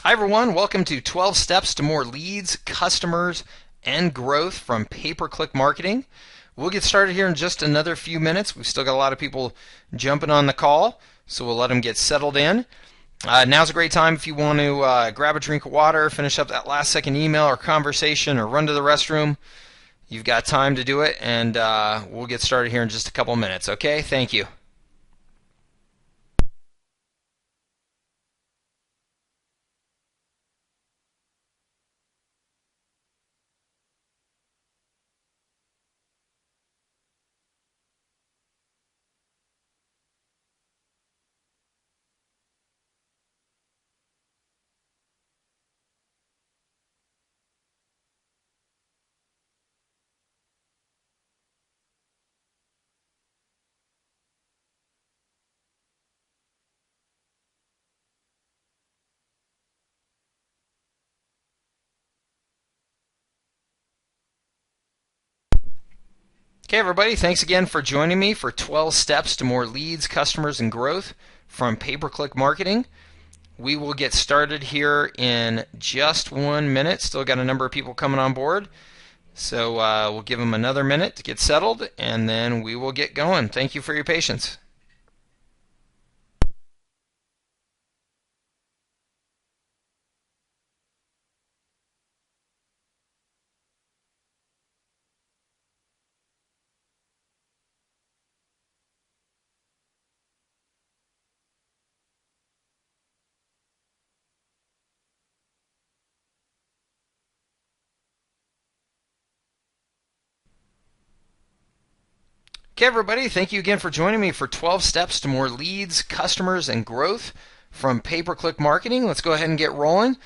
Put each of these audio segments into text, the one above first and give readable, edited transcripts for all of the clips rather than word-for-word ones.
Hi everyone, welcome to 12 Steps to More Leads, Customers, and Growth from Pay-Per-Click Marketing. We'll get started here in just another few minutes. We've still got a lot of people jumping on the call, so we'll let them get settled in. Now's a great time if you want to grab a drink of water, finish up that last second email or conversation, or run to the restroom. You've got time to do it, and we'll get started here in just a couple minutes, okay? Thank you. Okay, everybody, thanks again for joining me for 12 Steps to More Leads, Customers, and Growth from Pay-Per-Click Marketing. We will get started here in just 1 minute. Still got a number of people coming on board, so we'll give them another minute to get settled, and then we will get going. Thank you for your patience. Okay, everybody, thank you again for joining me for 12 Steps to More Leads, Customers, and Growth from Pay-Per-Click Marketing. Let's go ahead and get rolling.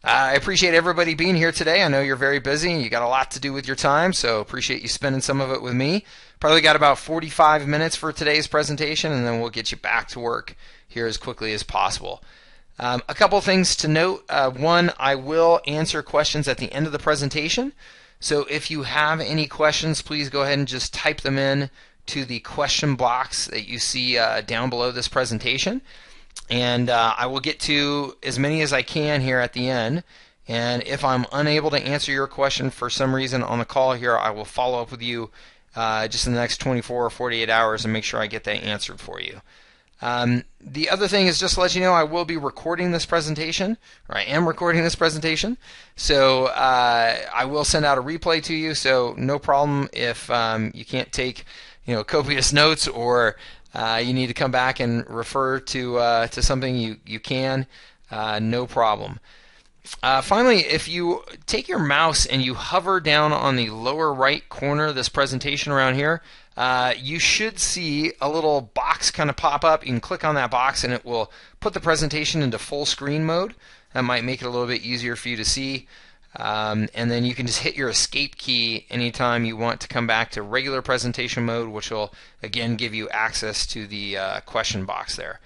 I appreciate everybody being here today. I know you're very busy and you got a lot to do with your time, so appreciate you spending some of it with me. Probably got about 45 minutes for today's presentation, and then we'll get you back to work here as quickly as possible. A couple things to note. One, I will answer questions at the end of the presentation. So if you have any questions, please go ahead and just type them in to the question box that you see down below this presentation. And I will get to as many as I can here at the end. And if I'm unable to answer your question for some reason on the call here, I will follow up with you just in the next 24 or 48 hours and make sure I get that answered for you. The other thing is just to let you know I will be recording this presentation, or I am recording this presentation. So I will send out a replay to you, so no problem if you can't take copious notes, or you need to come back and refer to something, you can, no problem. Finally, if you take your mouse and you hover down on the lower right corner of this presentation around here, you should see a little box kind of pop up. You can click on that box and it will put the presentation into full screen mode. That might make it a little bit easier for you to see. And then you can just hit your escape key anytime you want to come back to regular presentation mode, which will again give you access to the question box there.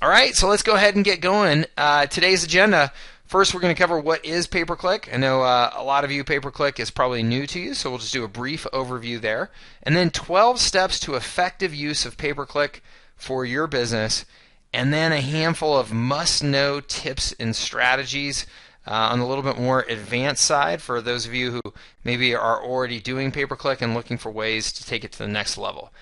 All right, so let's go ahead and get going. Today's agenda. First, we're going to cover what is pay-per-click. I know a lot of you, pay-per-click is probably new to you, so we'll just do a brief overview there. And then 12 steps to effective use of pay-per-click for your business. And then a handful of must-know tips and strategies on a little bit more advanced side for those of you who maybe are already doing pay-per-click and looking for ways to take it to the next level.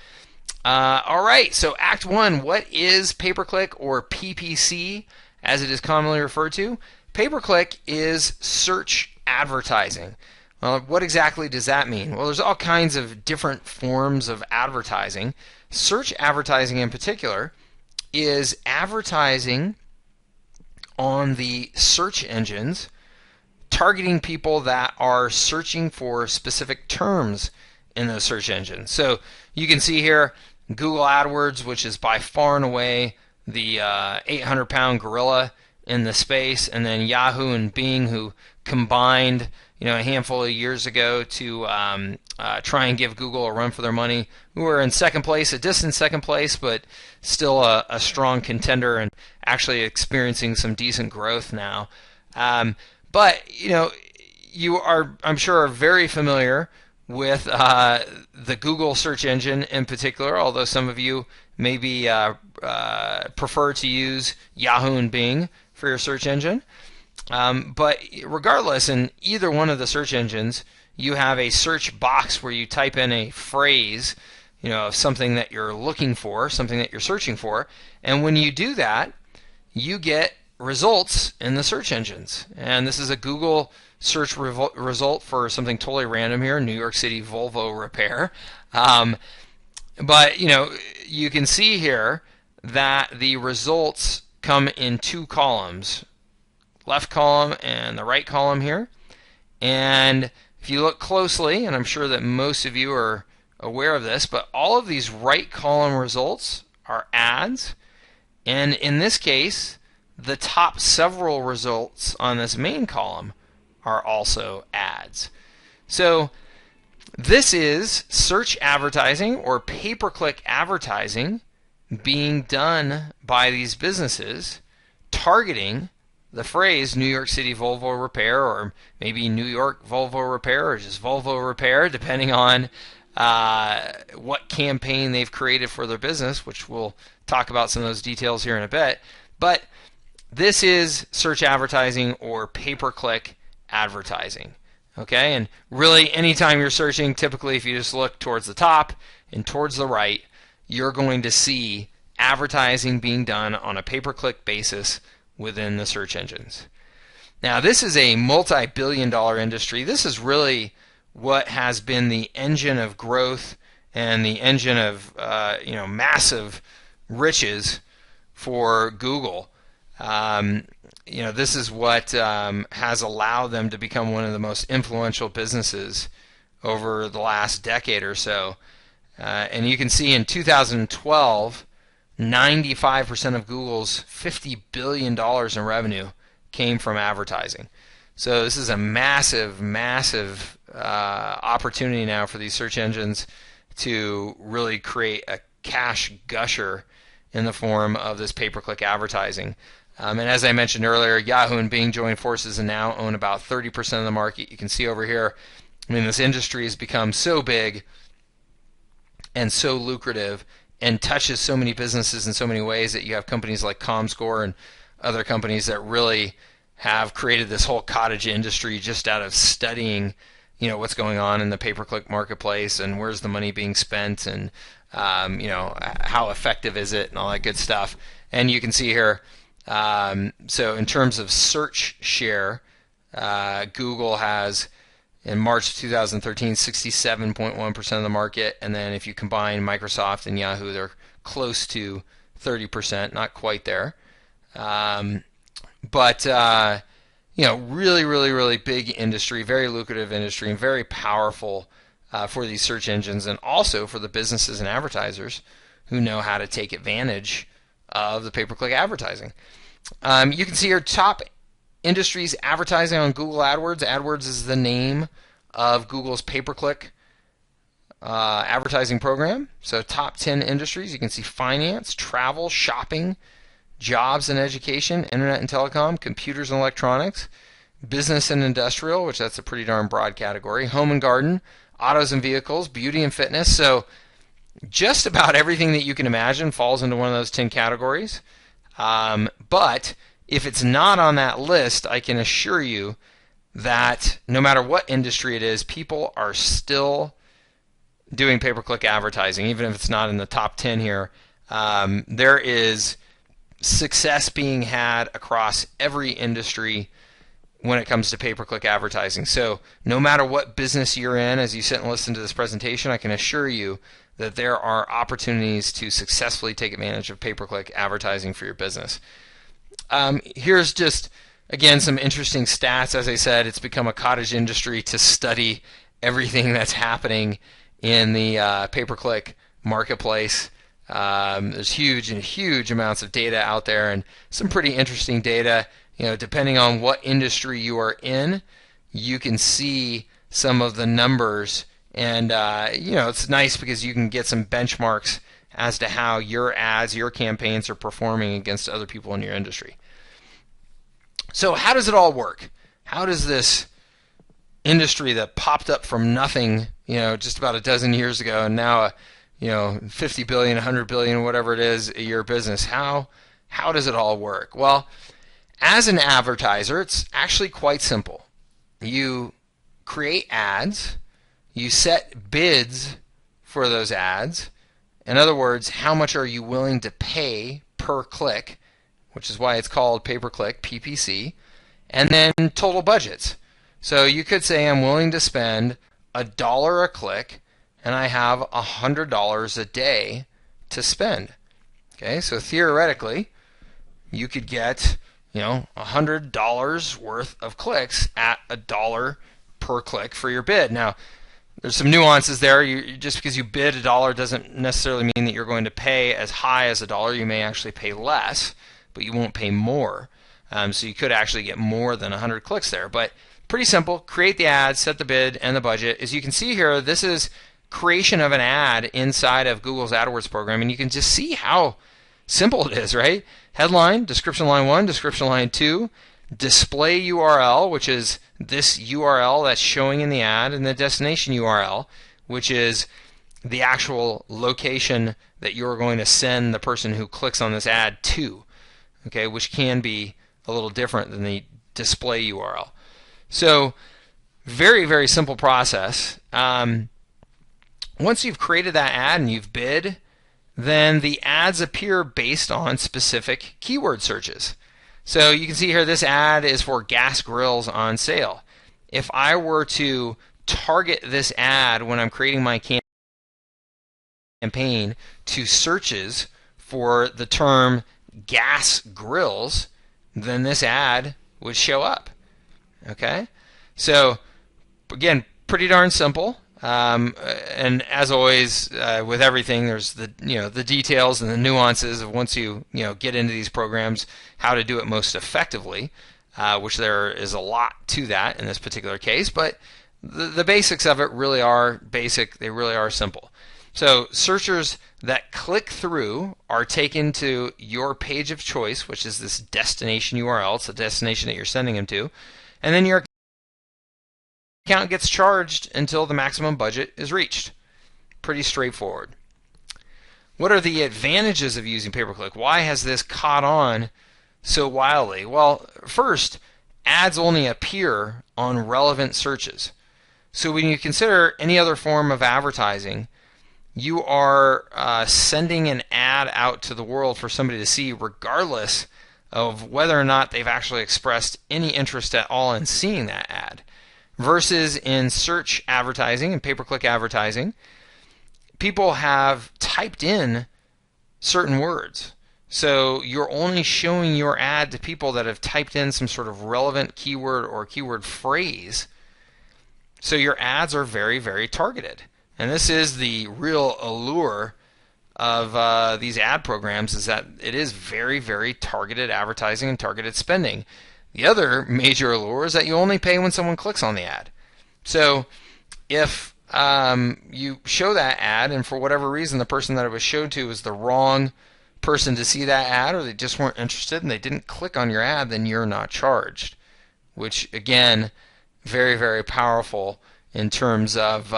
All right, so Act 1, what is pay-per-click, or PPC as it is commonly referred to? Pay-per-click is search advertising. Well, what exactly does that mean? Well, there's all kinds of different forms of advertising. Search advertising in particular is advertising on the search engines, targeting people that are searching for specific terms in those search engines. So you can see here Google AdWords, which is by far and away the 800-pound gorilla in the space, and then Yahoo and Bing, who combined a handful of years ago to try and give Google a run for their money, who are in second place, a distant second place, but still a strong contender and actually experiencing some decent growth now. But you are, I'm sure, are very familiar with the Google search engine in particular, although some of you maybe prefer to use Yahoo and Bing for your search engine. But regardless, in either one of the search engines, you have a search box where you type in a phrase, of something that you're looking for, something that you're searching for, and when you do that, you get results in the search engines. And this is a Google search result for something totally random here, New York City Volvo repair. But you can see here that the results come in two columns, left column and the right column here. And if you look closely, and I'm sure that most of you are aware of this, but all of these right column results are ads. And in this case, the top several results on this main column are also ads. So this is search advertising or pay-per-click advertising being done by these businesses targeting the phrase New York City Volvo repair, or maybe New York Volvo repair, or just Volvo repair, depending on what campaign they've created for their business, which we'll talk about some of those details here in a bit. But this is search advertising or pay-per-click advertising. Okay, and really anytime you're searching, typically if you just look towards the top and towards the right, you're going to see advertising being done on a pay-per-click basis within the search engines. Now, this is a multi-billion-dollar industry. This is really what has been the engine of growth and the engine of massive riches for Google. This is what has allowed them to become one of the most influential businesses over the last decade or so. And you can see in 2012, 95% of Google's $50 billion in revenue came from advertising. So this is a massive, massive opportunity now for these search engines to really create a cash gusher in the form of this pay-per-click advertising. And as I mentioned earlier, Yahoo and Bing joined forces and now own about 30% of the market. You can see over here, this industry has become so big and so lucrative and touches so many businesses in so many ways that you have companies like ComScore and other companies that really have created this whole cottage industry just out of studying what's going on in the pay-per-click marketplace and where's the money being spent and how effective is it and all that good stuff. And you can see here, so in terms of search share, Google has in March 2013 67.1% of the market, and then if you combine Microsoft and Yahoo, they're close to 30%, not quite there. But really, really, really big industry, very lucrative industry, and very powerful for these search engines, and also for the businesses and advertisers who know how to take advantage of the pay-per-click advertising. You can see here top industries advertising on Google AdWords. AdWords is the name of Google's pay-per-click advertising program. So top 10 industries, you can see finance, travel, shopping, jobs and education, internet and telecom, computers and electronics, business and industrial, which that's a pretty darn broad category, home and garden, autos and vehicles, beauty and fitness. So just about everything that you can imagine falls into one of those 10 categories. But if it's not on that list, I can assure you that no matter what industry it is, people are still doing pay-per-click advertising, even if it's not in the top 10 here. There is success being had across every industry when it comes to pay-per-click advertising. So no matter what business you're in, as you sit and listen to this presentation, I can assure you that there are opportunities to successfully take advantage of pay-per-click advertising for your business. Here's just, again, some interesting stats. As I said, it's become a cottage industry to study everything that's happening in the pay-per-click marketplace. There's huge amounts of data out there, and some pretty interesting data. Depending on what industry you are in, you can see some of the numbers, and it's nice because you can get some benchmarks as to how your ads, your campaigns are performing against other people in your industry. So how does it all work? How does this industry that popped up from nothing, just about a dozen years ago, and now $50 billion, $100 billion, whatever it is, a year business, how does it all work? Well, As an advertiser, it's actually quite simple. You create ads, you set bids for those ads. In other words, how much are you willing to pay per click, which is why it's called pay-per-click, PPC, and then total budgets. So you could say I'm willing to spend $1 a click, and I have $100 a day to spend. Okay, so theoretically, you could get $100 worth of clicks at $1 per click for your bid. Now, there's some nuances there. Just because you bid $1 doesn't necessarily mean that you're going to pay as high as $1. You may actually pay less, but you won't pay more. So you could actually get more than 100 clicks there. But pretty simple. Create the ad, set the bid, and the budget. As you can see here, this is creation of an ad inside of Google's AdWords program, and you can just see how simple it is, right? Headline, description line 1, description line 2, display URL, which is this URL that's showing in the ad, and the destination URL, which is the actual location that you're going to send the person who clicks on this ad to, okay, which can be a little different than the display URL. So very, very simple process. Once you've created that ad and you've bid, then the ads appear based on specific keyword searches. So you can see here this ad is for gas grills on sale. If I were to target this ad when I'm creating my campaign to searches for the term gas grills, then this ad would show up. Okay? So again, pretty darn simple. And as always, with everything, there's the details and the nuances of once you get into these programs, how to do it most effectively, which there is a lot to that in this particular case. But the basics of it really are basic. They really are simple. So searchers that click through are taken to your page of choice, which is this destination URL. It's the destination that you're sending them to, and then your account gets charged until the maximum budget is reached. Pretty straightforward. What are the advantages of using pay-per-click? Why has this caught on so wildly? Well, first, ads only appear on relevant searches. So when you consider any other form of advertising, you are sending an ad out to the world for somebody to see regardless of whether or not they've actually expressed any interest at all in seeing that ad. Versus in search advertising and pay-per-click advertising, people have typed in certain words. So you're only showing your ad to people that have typed in some sort of relevant keyword or keyword phrase. So your ads are very, very targeted. And this is the real allure of these ad programs, is that it is very, very targeted advertising and targeted spending. The other major allure is that you only pay when someone clicks on the ad. So if you show that ad and for whatever reason the person that it was showed to is the wrong person to see that ad, or they just weren't interested and they didn't click on your ad, then you're not charged. Which again, very, very powerful in terms of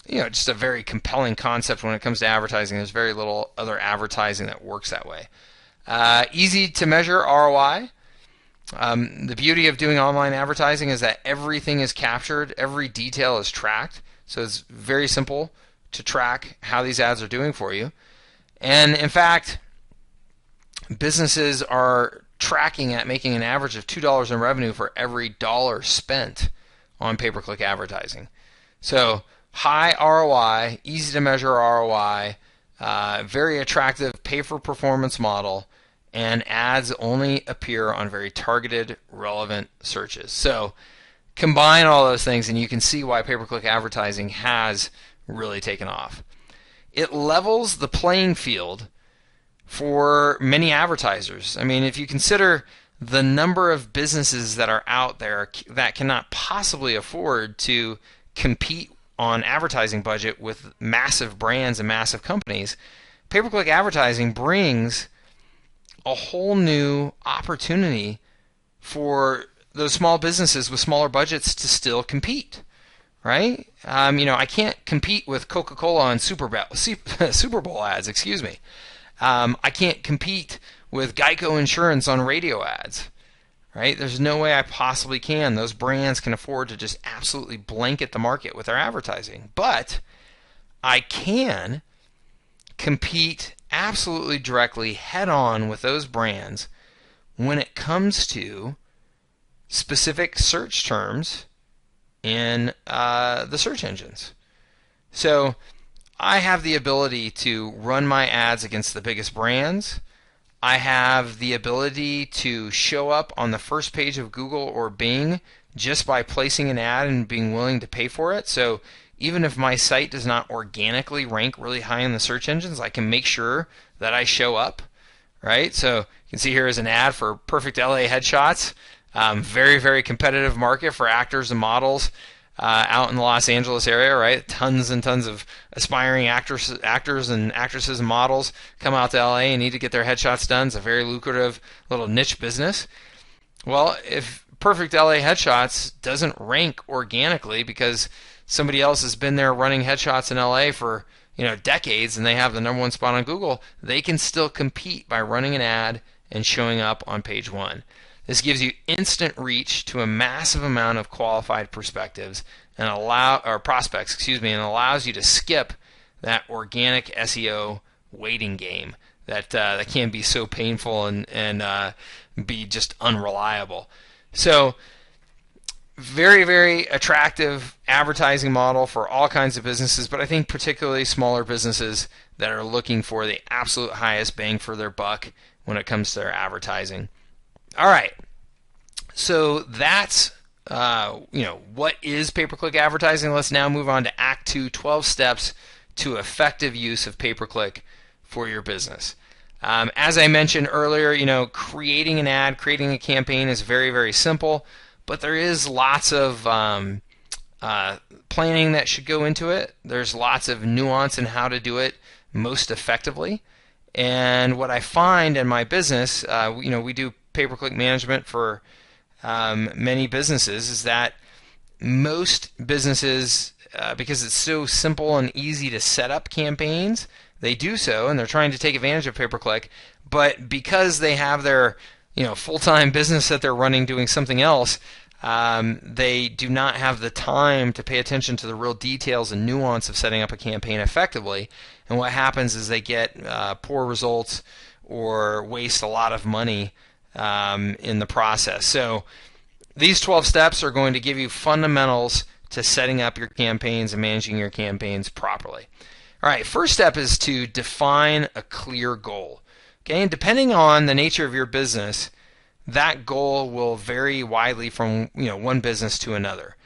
just a very compelling concept when it comes to advertising. There's very little other advertising that works that way. Easy to measure ROI. The beauty of doing online advertising is that everything is captured, every detail is tracked, so it's very simple to track how these ads are doing for you. And in fact, businesses are tracking at making an average of $2 in revenue for every dollar spent on pay-per-click advertising. So high ROI, easy to measure ROI, very attractive pay-for-performance model, and ads only appear on very targeted, relevant searches. So combine all those things and you can see why pay-per-click advertising has really taken off. It levels the playing field for many advertisers. I mean, if you consider the number of businesses that are out there that cannot possibly afford to compete on advertising budget with massive brands and massive companies, pay-per-click advertising brings a whole new opportunity for those small businesses with smaller budgets to still compete, right? I can't compete with Coca-Cola on Super Bowl ads, excuse me. I can't compete with Geico Insurance on radio ads. right? There's no way I possibly can. Those brands can afford to just absolutely blanket the market with their advertising. But I can compete absolutely directly head on with those brands when it comes to specific search terms in the search engines. So I have the ability to run my ads against the biggest brands. I have the ability to show up on the first page of Google or Bing just by placing an ad and being willing to pay for it. So even if my site does not organically rank really high in the search engines, I can make sure that I show up, right? So you can see here is an ad for Perfect LA Headshots. Very, very competitive market for actors and models out in the Los Angeles area, right? Tons and tons of aspiring actors and actresses and models come out to LA and need to get their headshots done. It's a very lucrative little niche business. Well, if Perfect LA Headshots doesn't rank organically because somebody else has been there running headshots in LA for decades and they have the #1 spot on Google, they can still compete by running an ad and showing up on page 1. This gives you instant reach to a massive amount of qualified perspectives and prospects, and allows you to skip that organic SEO waiting game that can be so painful and be just unreliable. So very, very attractive advertising model for all kinds of businesses, but I think particularly smaller businesses that are looking for the absolute highest bang for their buck when it comes to their advertising. All right, so that's what is pay-per-click advertising. Let's now move on to Act 2, 12 steps to effective use of pay-per-click for your business. As I mentioned earlier, creating an ad, creating a campaign is very, very simple, but there is lots of planning that should go into it. There's lots of nuance in how to do it most effectively. And what I find in my business, we do pay-per-click management for many businesses, is that most businesses, because it's so simple and easy to set up campaigns, they do so, and they're trying to take advantage of pay-per-click, but because they have their full-time business that they're running doing something else, they do not have the time to pay attention to the real details and nuance of setting up a campaign effectively. And what happens is they get poor results or waste a lot of money in the process. So these 12 steps are going to give you fundamentals to setting up your campaigns and managing your campaigns properly. All right, first step is to define a clear goal. Okay, and depending on the nature of your business, that goal will vary widely from one business to another.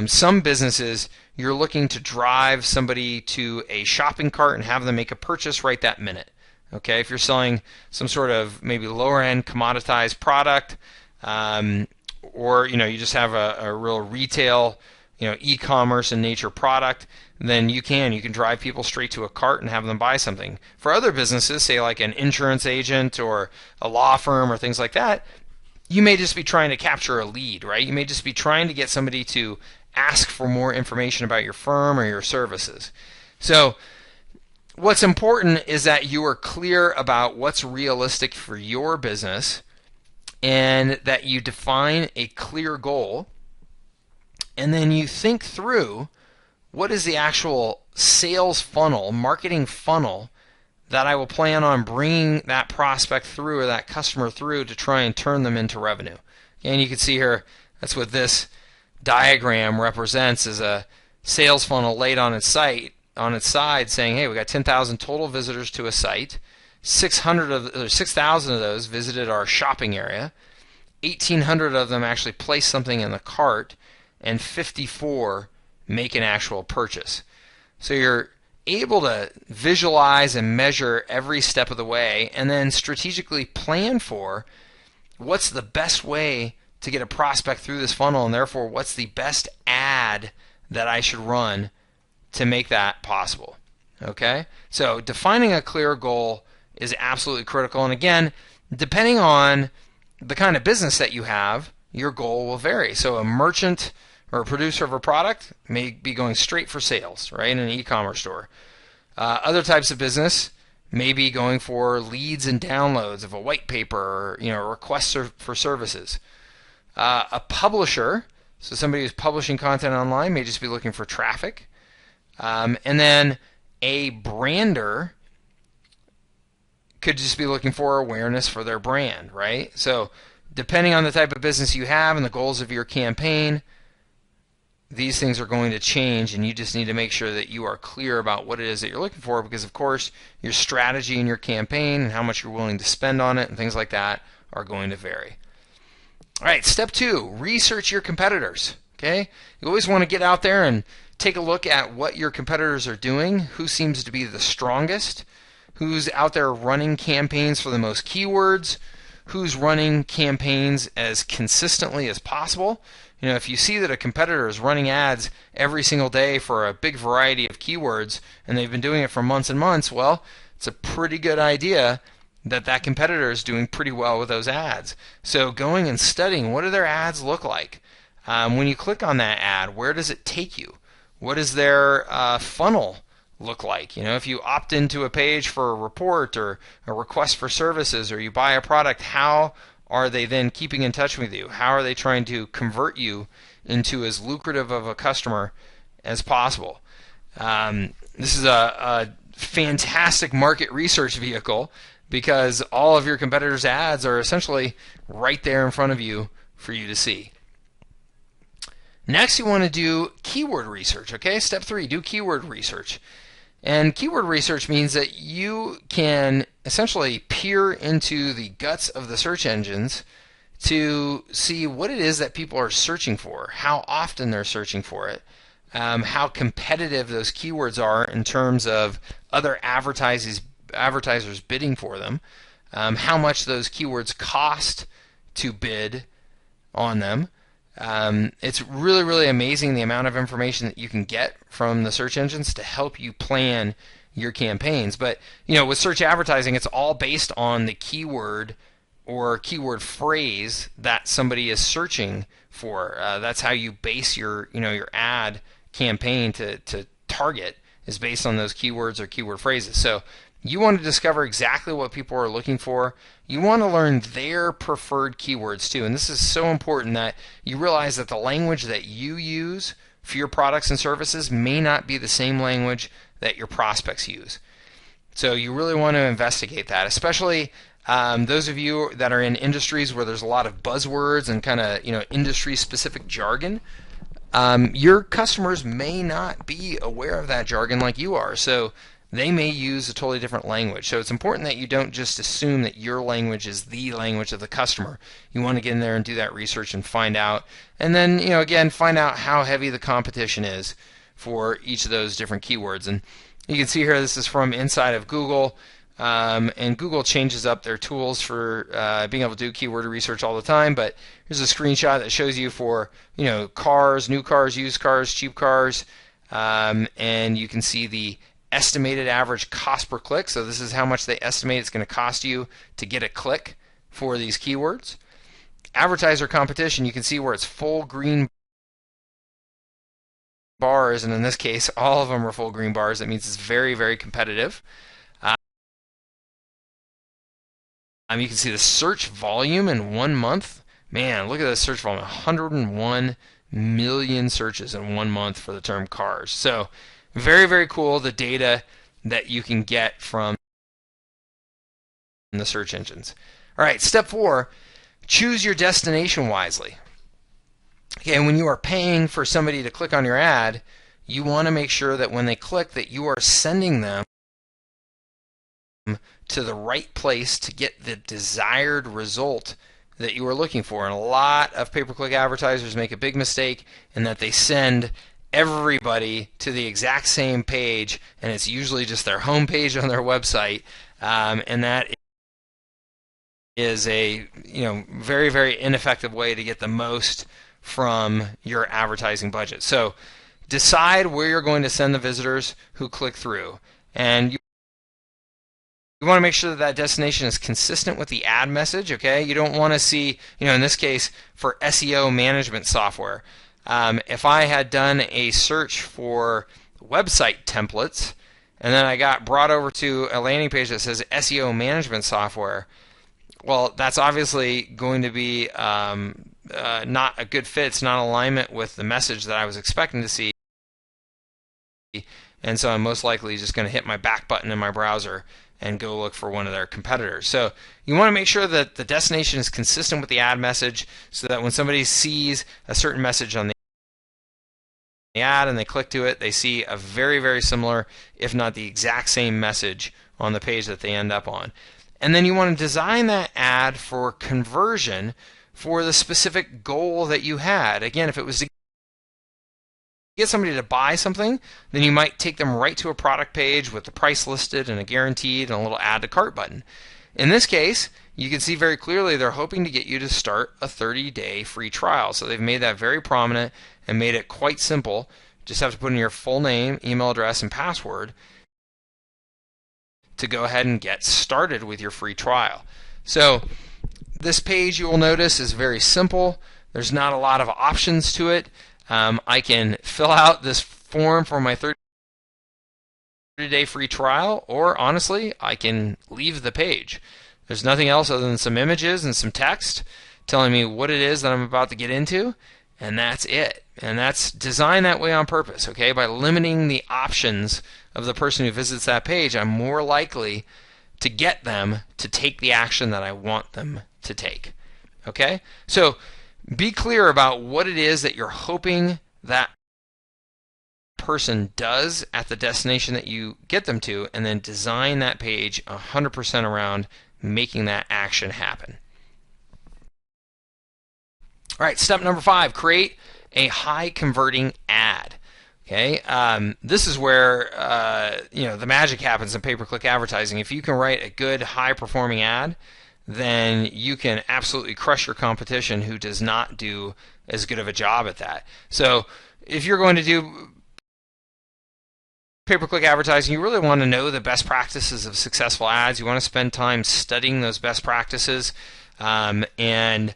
Some businesses, you're looking to drive somebody to a shopping cart and have them make a purchase right that minute. Okay, if you're selling some sort of maybe lower end commoditized product, or you just have a real retail, e-commerce in nature product, then you can drive people straight to a cart and have them buy something. For other businesses, say like an insurance agent or a law firm or things like that, you may just be trying to capture a lead, right? You may just be trying to get somebody to ask for more information about your firm or your services. So what's important is that you are clear about what's realistic for your business and that you define a clear goal, and then you think through what is the actual sales funnel, marketing funnel that I will plan on bringing that prospect through or that customer through to try and turn them into revenue. And you can see here, that's what this diagram represents, is a sales funnel laid on its side saying, hey, we got 10,000 total visitors to a site, 6,000 of those visited our shopping area, 1,800 of them actually placed something in the cart, and 54 make an actual purchase. So you're able to visualize and measure every step of the way and then strategically plan for what's the best way to get a prospect through this funnel, and therefore what's the best ad that I should run to make that possible. Okay? So defining a clear goal is absolutely critical, and again, depending on the kind of business that you have, your goal will vary. So a merchant or a producer of a product may be going straight for sales, right, in an e-commerce store. Other types of business may be going for leads and downloads of a white paper or requests for services. A publisher, so somebody who's publishing content online, may just be looking for traffic. And then a brander could just be looking for awareness for their brand, right? So depending on the type of business you have and the goals of your campaign, these things are going to change, and you just need to make sure that you are clear about what it is that you're looking for, because of course your strategy in your campaign and how much you're willing to spend on it and things like that are going to vary. All right, step 2, research your competitors. Okay, you always want to get out there and take a look at what your competitors are doing, who seems to be the strongest, who's out there running campaigns for the most keywords, who's running campaigns as consistently as possible. You know, if you see that a competitor is running ads every single day for a big variety of keywords and they've been doing it for months and months, well, it's a pretty good idea that that competitor is doing pretty well with those ads. So going and studying, what do their ads look like? When you click on that ad, where does it take you? What does their funnel look like? You know, if you opt into a page for a report or a request for services, or you buy a product, how are they then keeping in touch with you? How are they trying to convert you into as lucrative of a customer as possible? This is a fantastic market research vehicle, because all of your competitors' ads are essentially right there in front of you for you to see. Next, you want to do keyword research. Okay, step 3, do keyword research. And keyword research means that you can essentially peer into the guts of the search engines to see what it is that people are searching for, how often they're searching for it, how competitive those keywords are in terms of other advertisers bidding for them, how much those keywords cost to bid on them. It's really, really amazing the amount of information that you can get from the search engines to help you plan your campaigns. But you know, with search advertising, it's all based on the keyword or keyword phrase that somebody is searching for. That's how you base your ad campaign to target, is based on those keywords or keyword phrases. So you want to discover exactly what people are looking for. You want to learn their preferred keywords too. And this is so important, that you realize that the language that you use for your products and services may not be the same language that your prospects use. So you really want to investigate that, especially those of you that are in industries where there's a lot of buzzwords and kind of industry-specific jargon. Your customers may not be aware of that jargon like you are. So they may use a totally different language. So it's important that you don't just assume that your language is the language of the customer. You want to get in there and do that research and find out. And then, again, find out how heavy the competition is for each of those different keywords. And you can see here, this is from inside of Google. And Google changes up their tools for being able to do keyword research all the time. But here's a screenshot that shows you for cars, new cars, used cars, cheap cars. And you can see the estimated average cost per click. So this is how much they estimate it's going to cost you to get a click for these keywords. Advertiser competition, you can see where it's full green bars, and in this case all of them are full green bars. That means it's very, very competitive. You can see the search volume in 1 month. Man, look at the search volume, 101 million searches in 1 month for the term cars. So very, very cool, the data that you can get from the search engines. All right, step 4, choose your destination wisely. Okay, when you are paying for somebody to click on your ad, you want to make sure that when they click, that you are sending them to the right place to get the desired result that you are looking for. And a lot of pay-per-click advertisers make a big mistake in that they send everybody to the exact same page, and it's usually just their home page on their website, and that is a very, very ineffective way to get the most from your advertising budget. So decide where you're going to send the visitors who click through, and you want to make sure that that destination is consistent with the ad message. Okay, you don't want to see, in this case, for SEO management software. If I had done a search for website templates and then I got brought over to a landing page that says SEO management software, well, that's obviously going to be not a good fit. It's not in alignment with the message that I was expecting to see. And so I'm most likely just going to hit my back button in my browser and go look for one of their competitors. So you want to make sure that the destination is consistent with the ad message, so that when somebody sees a certain message on the ad and they click to it, they see a very, very similar, if not the exact same message on the page that they end up on. And then you want to design that ad for conversion for the specific goal that you had. Again, if it was to get somebody to buy something, then you might take them right to a product page with the price listed and a guaranteed and a little add to cart button. In this case, you can see very clearly they're hoping to get you to start a 30-day free trial. So they've made that very prominent and made it quite simple. Just have to put in your full name, email address, and password to go ahead and get started with your free trial. So this page, you will notice, is very simple. There's not a lot of options to it. I can fill out this form for my 30-day free trial, or honestly, I can leave the page. There's nothing else other than some images and some text telling me what it is that I'm about to get into, and that's it. And that's designed that way on purpose, okay? By limiting the options of the person who visits that page, I'm more likely to get them to take the action that I want them to take, okay? So be clear about what it is that you're hoping that person does at the destination that you get them to, and then design that page 100% around making that action happen. All right, step number 5, create a high converting ad. Okay, this is where the magic happens in pay-per-click advertising. If you can write a good high performing ad, then you can absolutely crush your competition who does not do as good of a job at that. So if you're going to do pay-per-click advertising, you really want to know the best practices of successful ads. You want to spend time studying those best practices and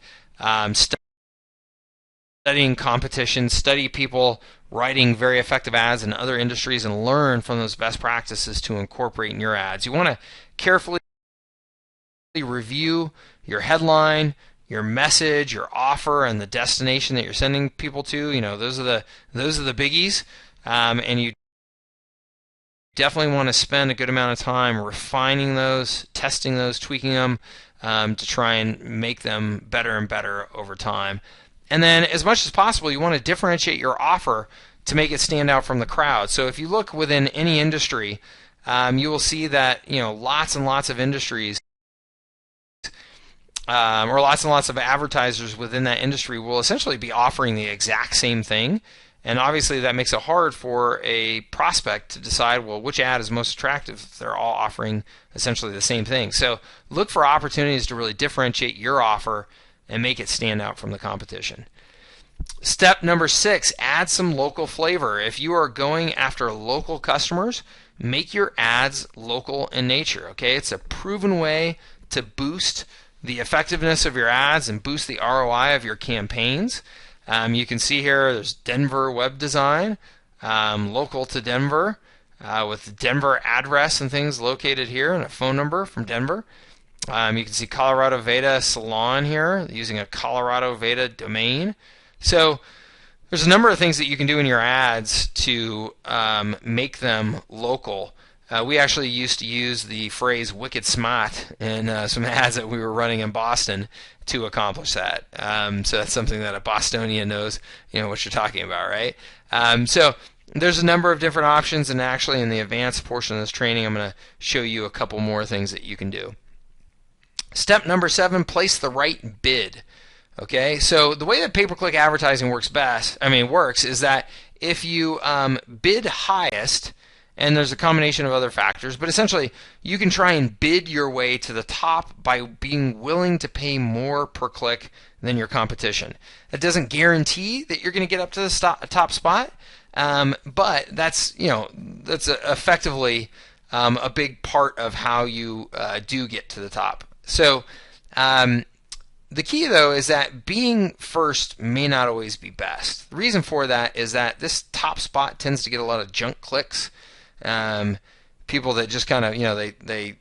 studying competition, study people writing very effective ads in other industries, and learn from those best practices to incorporate in your ads. You want to carefully review your headline, your message, your offer, and the destination that you're sending people to. You know, those are the biggies, and you definitely want to spend a good amount of time refining those, testing those, tweaking them to try and make them better and better over time. And then, as much as possible, you want to differentiate your offer to make it stand out from the crowd. So if you look within any industry, you will see that lots and lots of industries or lots and lots of advertisers within that industry will essentially be offering the exact same thing. And obviously that makes it hard for a prospect to decide, well, which ad is most attractive if they're all offering essentially the same thing. So look for opportunities to really differentiate your offer and make it stand out from the competition. Step number 6, add some local flavor. If you are going after local customers, make your ads local in nature. Okay, it's a proven way to boost the effectiveness of your ads and boost the ROI of your campaigns. You can see here there's Denver web design, local to Denver, with Denver address and things located here, and a phone number from Denver. You can see Colorado Veda Salon here, using a Colorado Veda domain. So there's a number of things that you can do in your ads to make them local. We actually used to use the phrase "wicked smart" in some ads that we were running in Boston to accomplish that. So that's something that a Bostonian knows, what you're talking about, right? So there's a number of different options, and actually in the advanced portion of this training, I'm going to show you a couple more things that you can do. Step number 7, place the right bid. Okay, so the way that pay-per-click advertising works is that if you bid highest, and there's a combination of other factors, but essentially you can try and bid your way to the top by being willing to pay more per click than your competition. That doesn't guarantee that you're going to get up to the top spot, but that's effectively a big part of how you do get to the top. So the key, though, is that being first may not always be best. The reason for that is that this top spot tends to get a lot of junk clicks. People that just kind of, they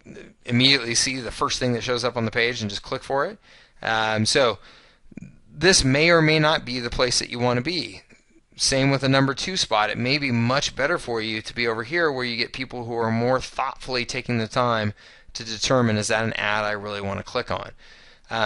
immediately see the first thing that shows up on the page and just click for it. So this may or may not be the place that you want to be. Same with the number 2 spot. It may be much better for you to be over here where you get people who are more thoughtfully taking the time to determine, is that an ad I really want to click on?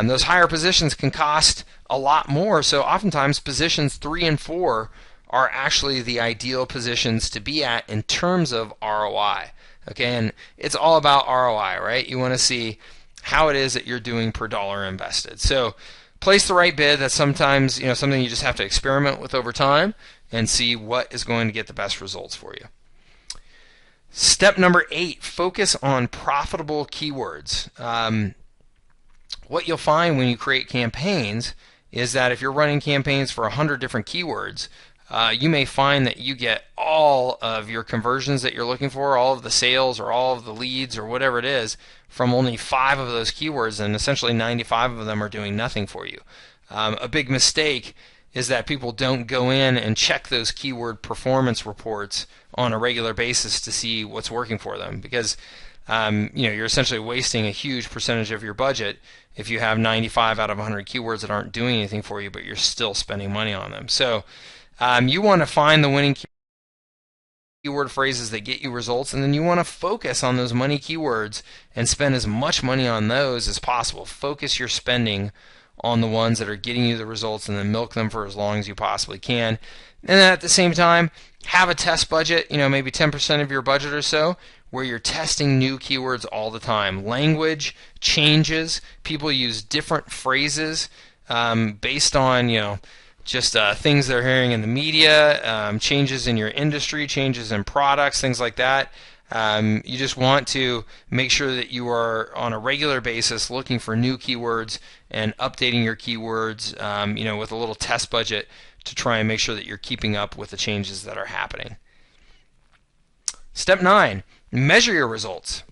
Those higher positions can cost a lot more, so oftentimes positions 3 and 4 are actually the ideal positions to be at in terms of ROI. Okay, and it's all about ROI, right? You want to see how it is that you're doing per dollar invested. So place the right bid. That's sometimes something you just have to experiment with over time and see what is going to get the best results for you. Step number 8, focus on profitable keywords. What you'll find when you create campaigns is that if you're running campaigns for 100 different keywords, you may find that you get all of your conversions that you're looking for, all of the sales or all of the leads or whatever it is, from only 5 of those keywords, and essentially 95 of them are doing nothing for you. A big mistake is that people don't go in and check those keyword performance reports on a regular basis to see what's working for them, because you're essentially wasting a huge percentage of your budget if you have 95 out of 100 keywords that aren't doing anything for you, but you're still spending money on them. So you want to find the winning keyword phrases that get you results, and then you want to focus on those money keywords and spend as much money on those as possible. Focus your spending on the ones that are getting you the results, and then milk them for as long as you possibly can. And then at the same time, have a test budget, maybe 10% of your budget or so, where you're testing new keywords all the time. Language changes. People use different phrases based on, just things they're hearing in the media, changes in your industry, changes in products, things like that. You just want to make sure that you are on a regular basis looking for new keywords and updating your keywords, with a little test budget to try and make sure that you're keeping up with the changes that are happening. Step 9, measure your results.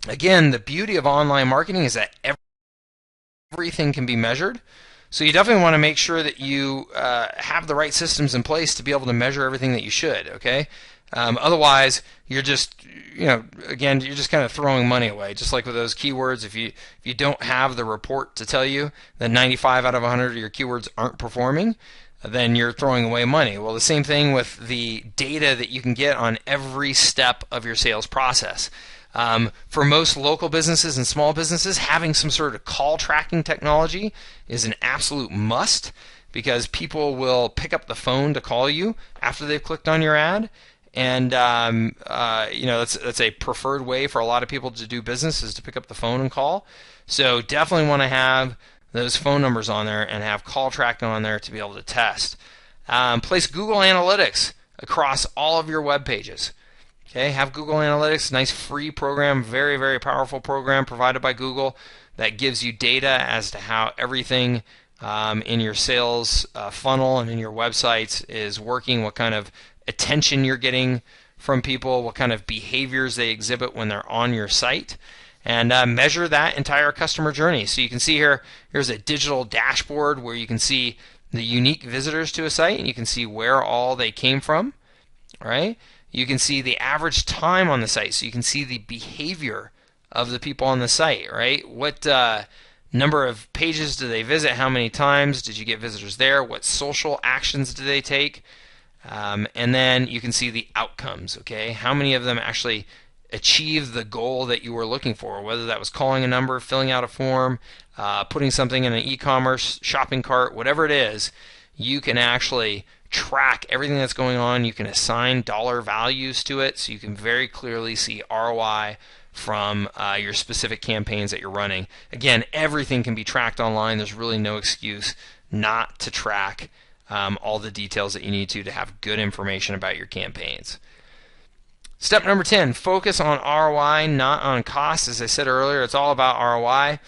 Again, the beauty of online marketing is that everything can be measured. So you definitely want to make sure that you have the right systems in place to be able to measure everything that you should, okay? Otherwise, you're just, again, you're just kind of throwing money away. Just like with those keywords, if you don't have the report to tell you that 95 out of 100 of your keywords aren't performing, then you're throwing away money. Well, the same thing with the data that you can get on every step of your sales process. For most local businesses and small businesses, having some sort of call tracking technology is an absolute must, because people will pick up the phone to call you after they've clicked on your ad. And that's a preferred way for a lot of people to do business, is to pick up the phone and call. So definitely want to have those phone numbers on there and have call tracking on there to be able to test. Place Google Analytics across all of your web pages. Okay, have Google Analytics, nice free program, very, very powerful program provided by Google that gives you data as to how everything in your sales funnel and in your websites is working, what kind of attention you're getting from people, what kind of behaviors they exhibit when they're on your site, and measure that entire customer journey. So you can see here's a digital dashboard where you can see the unique visitors to a site, and you can see where all they came from, right? You can see the average time on the site, so you can see the behavior of the people on the site, right? What number of pages do they visit? How many times did you get visitors there? What social actions do they take? And then you can see the outcomes, okay? How many of them actually achieve the goal that you were looking for, whether that was calling a number, filling out a form, putting something in an e-commerce shopping cart, whatever it is. You can actually track everything that's going on. You can assign dollar values to it, so you can very clearly see ROI from your specific campaigns that you're running. Again, everything can be tracked online. There's really no excuse not to track all the details that you need to have good information about your campaigns. Step number 10, focus on ROI, not on cost. As I said earlier, it's all about ROI.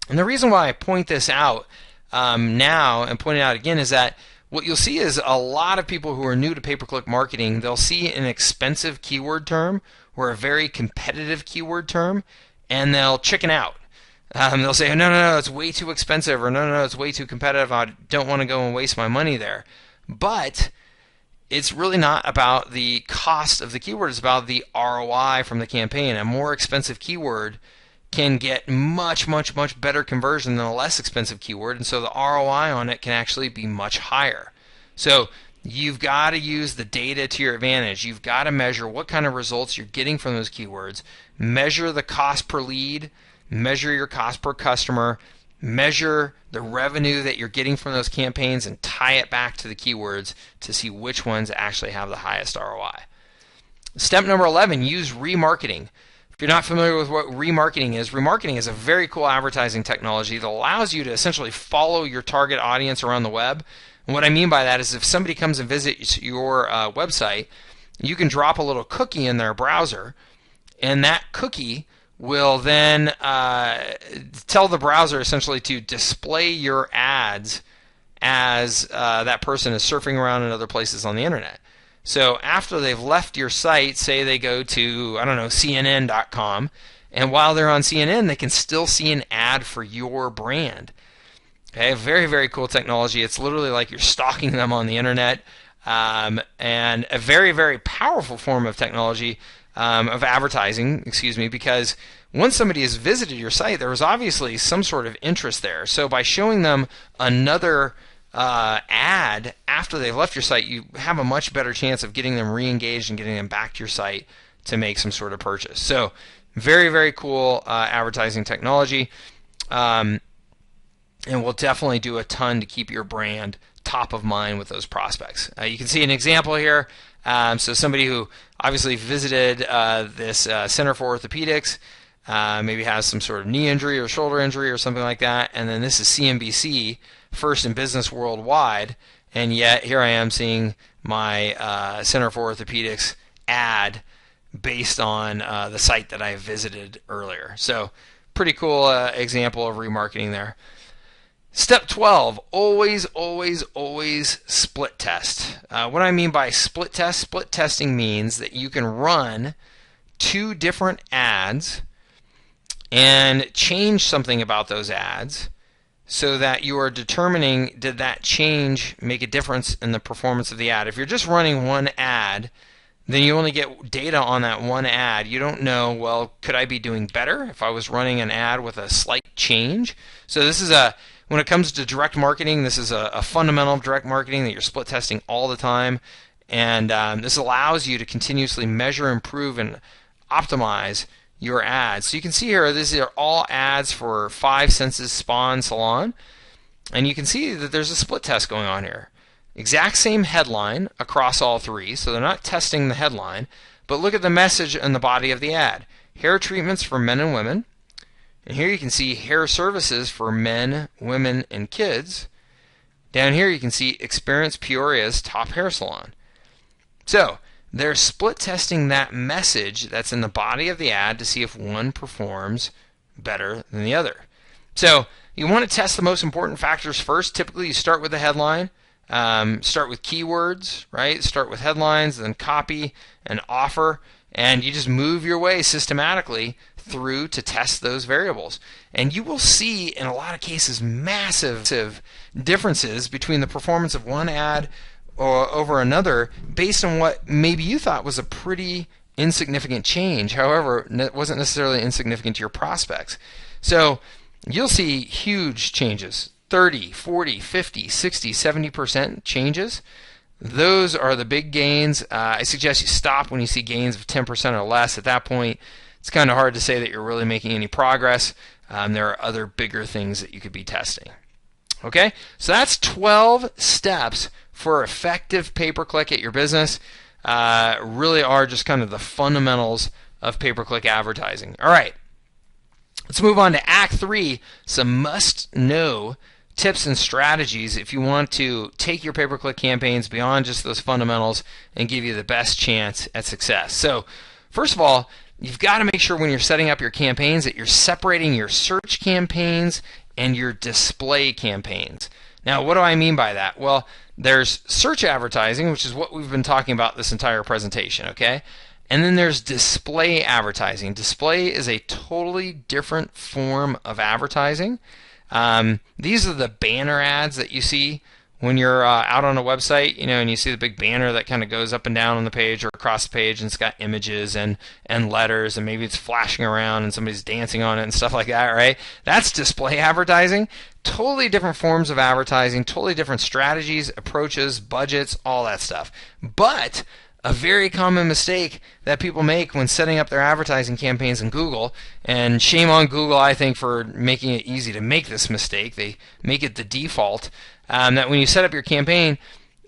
And the reason why I point this out now and point it out again is that what you'll see is a lot of people who are new to pay-per-click marketing, they'll see an expensive keyword term or a very competitive keyword term, and they'll chicken out. They'll say, no, it's way too expensive, or no, it's way too competitive. I don't want to go and waste my money there. But it's really not about the cost of the keyword. It's about the ROI from the campaign. A more expensive keyword can get much, much, much better conversion than a less expensive keyword, and so the ROI on it can actually be much higher. So you've got to use the data to your advantage. You've got to measure what kind of results you're getting from those keywords, measure the cost per lead, measure your cost per customer, measure the revenue that you're getting from those campaigns, and tie it back to the keywords to see which ones actually have the highest ROI. Step number 11, use remarketing. If you're not familiar with what remarketing is a very cool advertising technology that allows you to essentially follow your target audience around the web. And what I mean by that is if somebody comes and visits your website, you can drop a little cookie in their browser, and that cookie will then tell the browser essentially to display your ads as that person is surfing around in other places on the internet. So after they've left your site, say they go to, I don't know, CNN.com, and while they're on CNN, they can still see an ad for your brand. Okay, very, very cool technology. It's literally like you're stalking them on the internet, and a very, very powerful form of technology, of advertising, because once somebody has visited your site, there was obviously some sort of interest there. So by showing them another ad after they've left your site, you have a much better chance of getting them re-engaged and getting them back to your site to make some sort of purchase. So very, very cool advertising technology, and will definitely do a ton to keep your brand top of mind with those prospects. You can see an example here. So somebody who obviously visited this Center for Orthopedics, maybe has some sort of knee injury or shoulder injury or something like that, and then this is CNBC, first in business worldwide, and yet here I am seeing my Center for Orthopedics ad based on the site that I visited earlier. So pretty cool example of remarketing there. Step 12, always, always, always split test. What I mean by split testing means that you can run two different ads and change something about those ads so that you are determining, did that change make a difference in the performance of the ad? If you're just running one ad, then you only get data on that one ad. You don't know, well, could I be doing better if I was running an ad with a slight change? So this is when it comes to direct marketing, this is a fundamental of direct marketing that you're split testing all the time. And this allows you to continuously measure, improve, and optimize your ads. So you can see here, these are all ads for 5 Senses Spa and Salon. And you can see that there's a split test going on here. Exact same headline across all three, so they're not testing the headline, but look at the message in the body of the ad. Hair treatments for men and women. And here you can see hair services for men, women, and kids. Down here you can see Experience Peoria's top hair salon. So they're split testing that message that's in the body of the ad to see if one performs better than the other. So you want to test the most important factors first. Typically you start with the headline, start with keywords, right? Start with headlines, then copy and offer, and you just move your way systematically through to test those variables. And you will see in a lot of cases massive differences between the performance of one ad or over another based on what maybe you thought was a pretty insignificant change. However, it wasn't necessarily insignificant to your prospects. So you'll see huge changes, 30, 40, 50, 60, 70% changes. Those are the big gains. I suggest you stop when you see gains of 10% or less. At that point, it's kind of hard to say that you're really making any progress. There are other bigger things that you could be testing. Okay, so that's 12 steps for effective pay-per-click at your business. Really are just kind of the fundamentals of pay-per-click advertising. All right, let's move on to Act 3, some must-know tips and strategies if you want to take your pay-per-click campaigns beyond just those fundamentals and give you the best chance at success. So, first of all, you've got to make sure when you're setting up your campaigns that you're separating your search campaigns and your display campaigns. Now, what do I mean by that? Well, there's search advertising, which is what we've been talking about this entire presentation, okay? And then there's display advertising. Display is a totally different form of advertising. These are the banner ads that you see when you're out on a website, and you see the big banner that kind of goes up and down on the page or across the page, and it's got images and letters, and maybe it's flashing around and somebody's dancing on it and stuff like that, right? That's display advertising. Totally different forms of advertising, totally different strategies, approaches, budgets, all that stuff. But a very common mistake that people make when setting up their advertising campaigns in Google, and shame on Google, I think, for making it easy to make this mistake. They make it the default, that when you set up your campaign,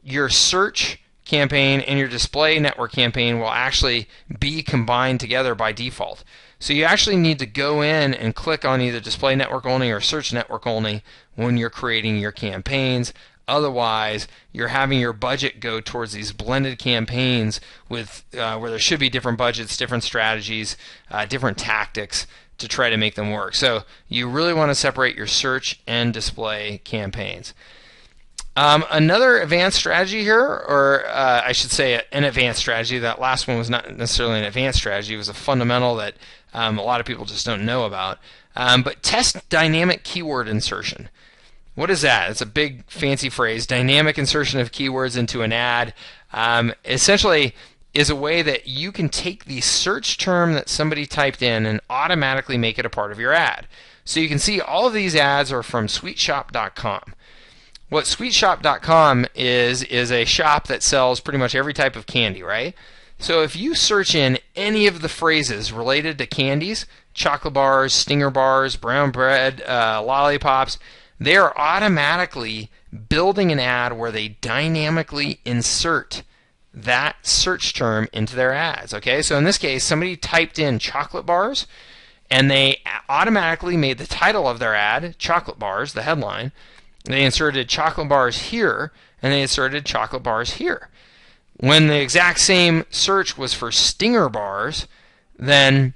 your search campaign and your display network campaign will actually be combined together by default. So you actually need to go in and click on either display network only or search network only when you're creating your campaigns. Otherwise, you're having your budget go towards these blended campaigns with where there should be different budgets, different strategies, different tactics to try to make them work. So you really want to separate your search and display campaigns. Another advanced strategy here, or I should say an advanced strategy. That last one was not necessarily an advanced strategy. It was a fundamental that a lot of people just don't know about. But test dynamic keyword insertion. What is that? It's a big fancy phrase. Dynamic insertion of keywords into an ad. Essentially is a way that you can take the search term that somebody typed in and automatically make it a part of your ad. So you can see all of these ads are from sweetshop.com. What sweetshop.com is a shop that sells pretty much every type of candy, right? So if you search in any of the phrases related to candies, chocolate bars, stinger bars, brown bread, lollipops, they are automatically building an ad where they dynamically insert that search term into their ads. Okay, so in this case, somebody typed in chocolate bars, and they automatically made the title of their ad chocolate bars, the headline. They inserted chocolate bars here, and they inserted chocolate bars here. When the exact same search was for stinger bars, then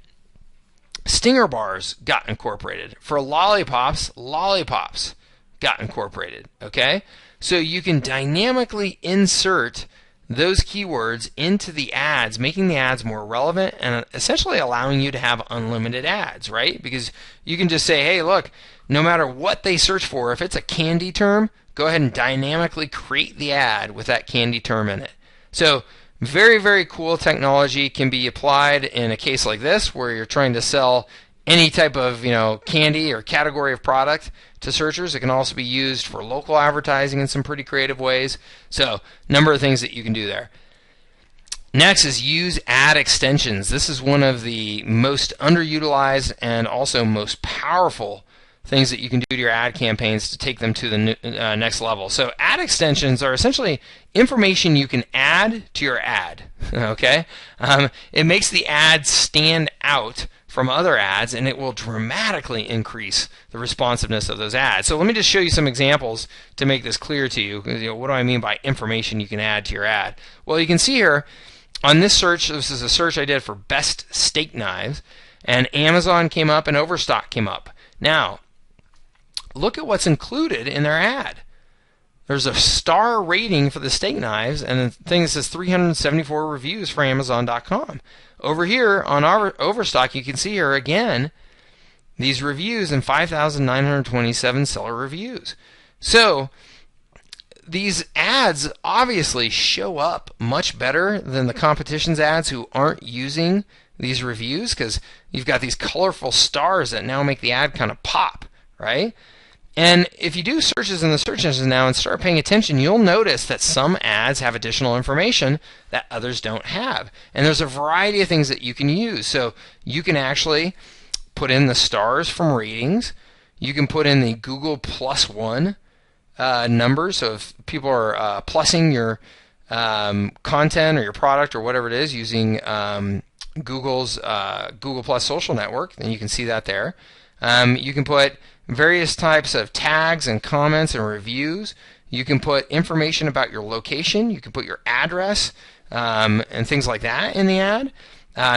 stinger bars got incorporated. For lollipops, lollipops got incorporated. Okay? So you can dynamically insert those keywords into the ads, making the ads more relevant and essentially allowing you to have unlimited ads, right? Because you can just say, hey, look, no matter what they search for, if it's a candy term, go ahead and dynamically create the ad with that candy term in it. So very, very cool technology, can be applied in a case like this where you're trying to sell any type of candy or category of product to searchers. It can also be used for local advertising in some pretty creative ways. So a number of things that you can do there. Next is use ad extensions. This is one of the most underutilized and also most powerful things that you can do to your ad campaigns to take them to the next level. So ad extensions are essentially information you can add to your ad. Okay, it makes the ad stand out from other ads, and it will dramatically increase the responsiveness of those ads. So let me just show you some examples to make this clear to you. What do I mean by information you can add to your ad? Well, you can see here on this search, this is a search I did for best steak knives, and Amazon came up and Overstock came up. Now, look at what's included in their ad. There's a star rating for the steak knives, and the thing that says 374 reviews for Amazon.com. Over here on our Overstock, you can see here again these reviews and 5,927 seller reviews. So these ads obviously show up much better than the competition's ads who aren't using these reviews, because you've got these colorful stars that now make the ad kind of pop, right? And if you do searches in the search engines now and start paying attention, you'll notice that some ads have additional information that others don't have. And there's a variety of things that you can use. So you can actually put in the stars from ratings. You can put in the Google +1 numbers. So if people are plussing your content or your product or whatever it is using Google's Google Plus social network, then you can see that there. You can put various types of tags and comments and reviews. You can put information about your location. You can put your address and things like that in the ad.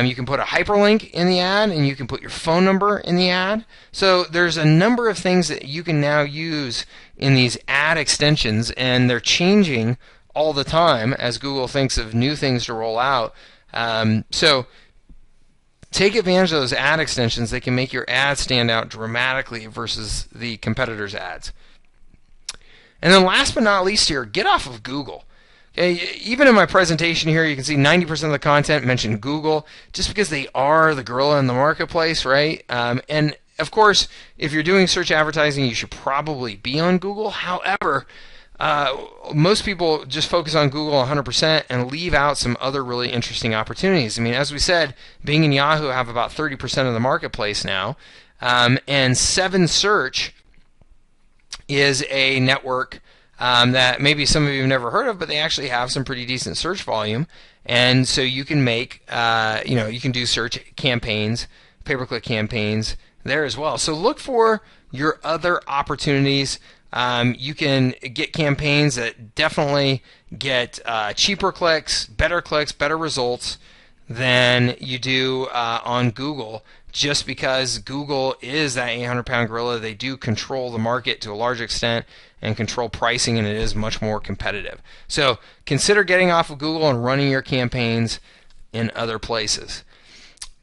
You can put a hyperlink in the ad, and you can put your phone number in the ad. So there's a number of things that you can now use in these ad extensions, and they're changing all the time as Google thinks of new things to roll out. So take advantage of those ad extensions. They can make your ad stand out dramatically versus the competitors' ads. And then last but not least here, get off of Google. Okay, even in my presentation here, you can see 90% of the content mentioned Google, just because they are the gorilla in the marketplace, right? And of course, if you're doing search advertising, you should probably be on Google. However, most people just focus on Google 100% and leave out some other really interesting opportunities. I mean, as we said, Bing and Yahoo have about 30% of the marketplace now, and 7 Search is a network that maybe some of you have never heard of, but they actually have some pretty decent search volume, and so you can make, you can do search campaigns, pay-per-click campaigns there as well. So look for your other opportunities. You can get campaigns that definitely get cheaper clicks, better results than you do on Google, just because Google is that 800-pound gorilla. They do control the market to a large extent and control pricing, and it is much more competitive. So consider getting off of Google and running your campaigns in other places.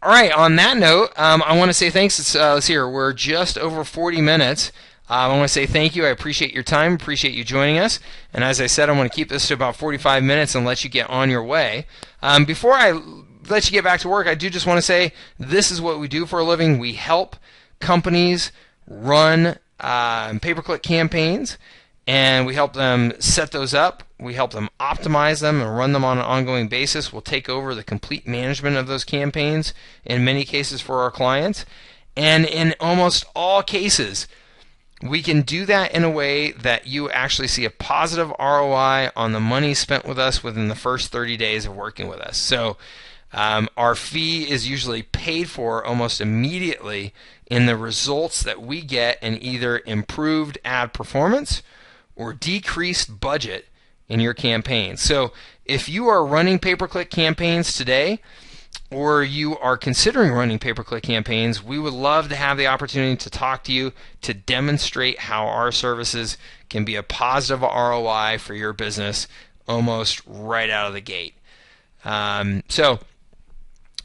All right, on that note, I want to say thanks. Let's see here. We're just over 40 minutes. I want to say thank you. I appreciate your time, appreciate you joining us. And as I said, I want to keep this to about 45 minutes and let you get on your way. Before I let you get back to work, I do just want to say this is what we do for a living. We help companies run pay-per-click campaigns, and we help them set those up. We help them optimize them and run them on an ongoing basis. We'll take over the complete management of those campaigns in many cases for our clients. And in almost all cases, we can do that in a way that you actually see a positive ROI on the money spent with us within the first 30 days of working with us. So our fee is usually paid for almost immediately in the results that we get in either improved ad performance or decreased budget in your campaign. So if you are running pay-per-click campaigns today, or you are considering running pay-per-click campaigns, we would love to have the opportunity to talk to you to demonstrate how our services can be a positive ROI for your business almost right out of the gate. So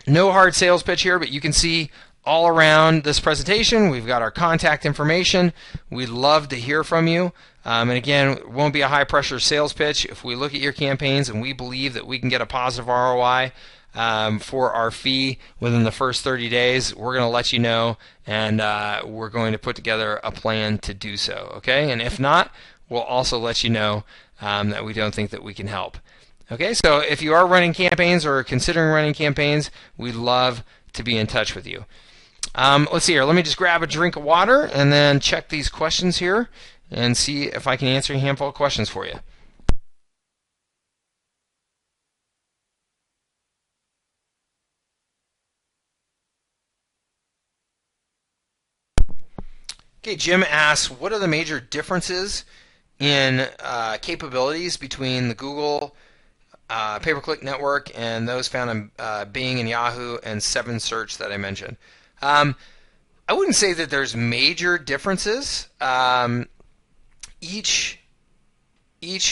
no hard sales pitch here, but you can see all around this presentation, we've got our contact information. We'd love to hear from you. And again, it won't be a high-pressure sales pitch. If we look at your campaigns and we believe that we can get a positive ROI for our fee within the first 30 days, we're going to let you know, and we're going to put together a plan to do so. Okay? And if not, we'll also let you know that we don't think that we can help. Okay? So if you are running campaigns or considering running campaigns, we'd love to be in touch with you. Let's see here. Let me just grab a drink of water and then check these questions here and see if I can answer a handful of questions for you. Okay, Jim asks, what are the major differences in capabilities between the Google pay-per-click network and those found in Bing and Yahoo and 7 Search that I mentioned? I wouldn't say that there's major differences. Each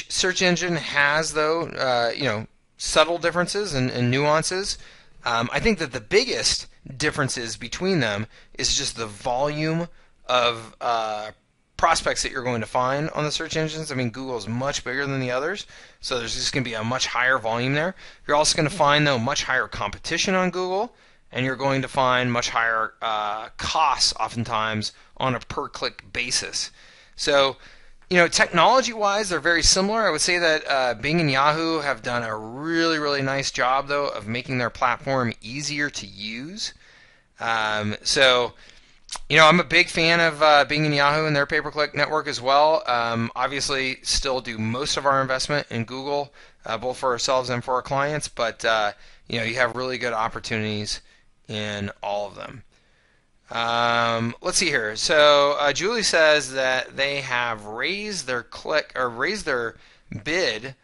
search engine has, though, subtle differences and nuances. I think that the biggest differences between them is just the volume of prospects that you're going to find on the search engines. I mean, Google is much bigger than the others, so there's just going to be a much higher volume there. You're also going to find, though, much higher competition on Google, and you're going to find much higher costs oftentimes on a per-click basis. So, technology-wise, they're very similar. I would say that Bing and Yahoo have done a really, really nice job, though, of making their platform easier to use. So, I'm a big fan of Bing and Yahoo and their pay-per-click network as well. Obviously, still do most of our investment in Google, both for ourselves and for our clients, but you have really good opportunities in all of them. Let's see here. So Julie says that they have raised their bid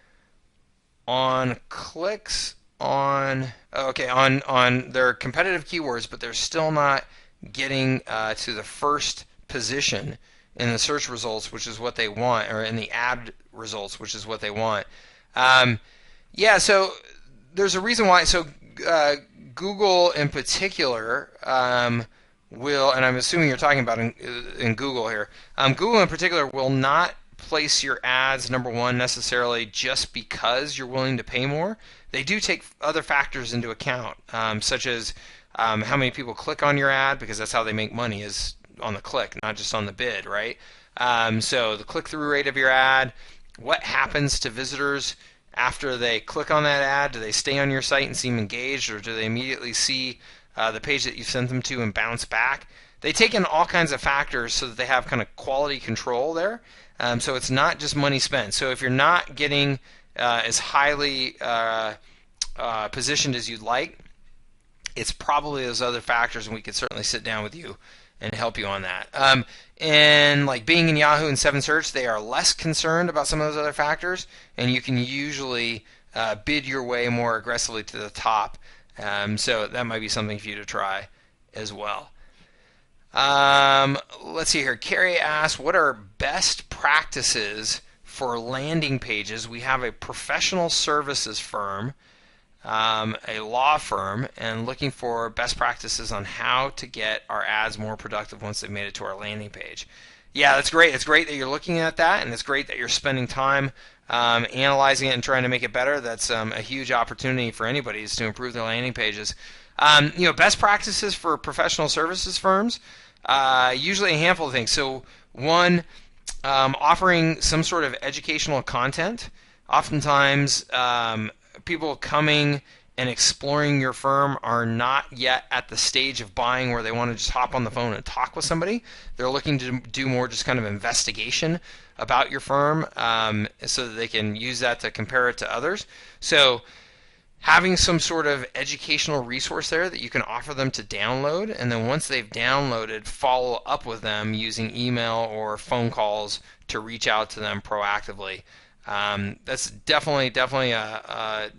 on clicks on their competitive keywords, but they're still not getting to the first position in the search results, which is what they want, or in the ad results, which is what they want. So there's a reason why. So Google in particular will, and I'm assuming you're talking about in Google here, Google in particular will not place your ads, number one, necessarily just because you're willing to pay more. They do take other factors into account, such as how many people click on your ad, because that's how they make money, is on the click, not just on the bid, right? So the click-through rate of your ad, what happens to visitors after they click on that ad? Do they stay on your site and seem engaged, or do they immediately see the page that you sent them to and bounce back? They take in all kinds of factors so that they have kind of quality control there. So it's not just money spent. So if you're not getting as highly positioned as you'd like, it's probably those other factors, and we could certainly sit down with you and help you on that. And like Bing and Yahoo and 7 Search, they are less concerned about some of those other factors, and you can usually bid your way more aggressively to the top. So that might be something for you to try as well. Let's see here. Carrie asks, what are best practices for landing pages? We have a professional services firm, a law firm, and looking for best practices on how to get our ads more productive once they've made it to our landing page. Yeah, that's great. It's great that you're looking at that, and it's great that you're spending time analyzing it and trying to make it better. That's a huge opportunity for anybody is to improve their landing pages. Best practices for professional services firms, usually a handful of things. So one, offering some sort of educational content. Oftentimes, people coming and exploring your firm are not yet at the stage of buying where they want to just hop on the phone and talk with somebody. They're looking to do more just kind of investigation about your firm, so that they can use that to compare it to others. So having some sort of educational resource there that you can offer them to download, and then once they've downloaded, follow up with them using email or phone calls to reach out to them proactively. That's definitely a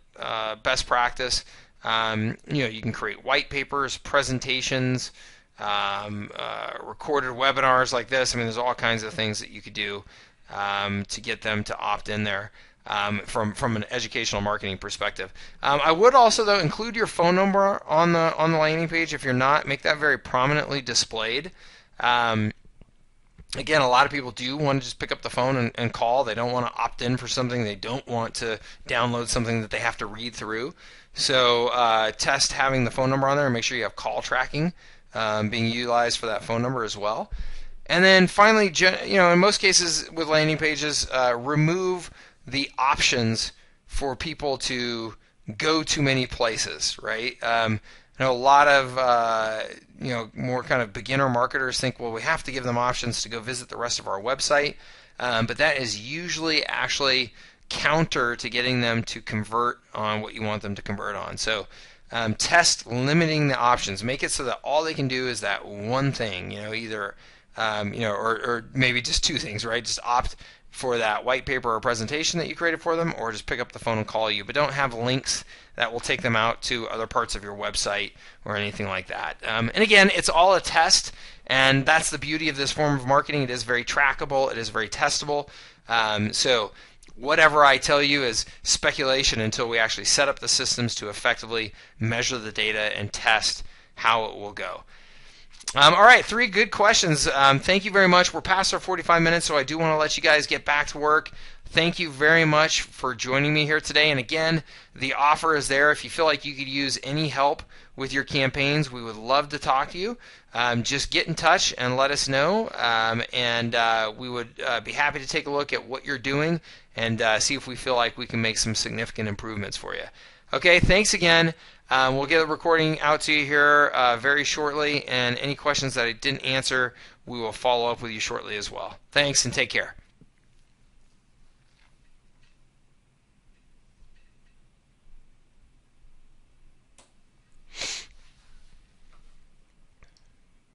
best practice. You can create white papers, presentations, recorded webinars like this. I mean, there's all kinds of things that you could do to get them to opt in there. From an educational marketing perspective, I would also though include your phone number on the landing page. If you're not, make that very prominently displayed. Again, a lot of people do want to just pick up the phone and call. They don't want to opt in for something. They don't want to download something that they have to read through. So test having the phone number on there, and make sure you have call tracking being utilized for that phone number as well. And then finally, in most cases with landing pages, remove the options for people to go to many places, right? A lot of more kind of beginner marketers think, well, we have to give them options to go visit the rest of our website, but that is usually actually counter to getting them to convert on what you want them to convert on. So test limiting the options. Make it so that all they can do is that one thing, either or maybe just two things, right? Just opt for that white paper or presentation that you created for them, or just pick up the phone and call you. But don't have links that will take them out to other parts of your website or anything like that. And again, it's all a test, and that's the beauty of this form of marketing. It is very trackable. It is very testable. So whatever I tell you is speculation until we actually set up the systems to effectively measure the data and test how it will go. All right, 3 good questions. Thank you very much. We're past our 45 minutes, so I do want to let you guys get back to work. Thank you very much for joining me here today. And again, the offer is there. If you feel like you could use any help with your campaigns, we would love to talk to you. Just get in touch and let us know, and we would be happy to take a look at what you're doing and see if we feel like we can make some significant improvements for you. Okay, thanks again. We'll get a recording out to you here very shortly, and any questions that I didn't answer, we will follow up with you shortly as well. Thanks, and take care.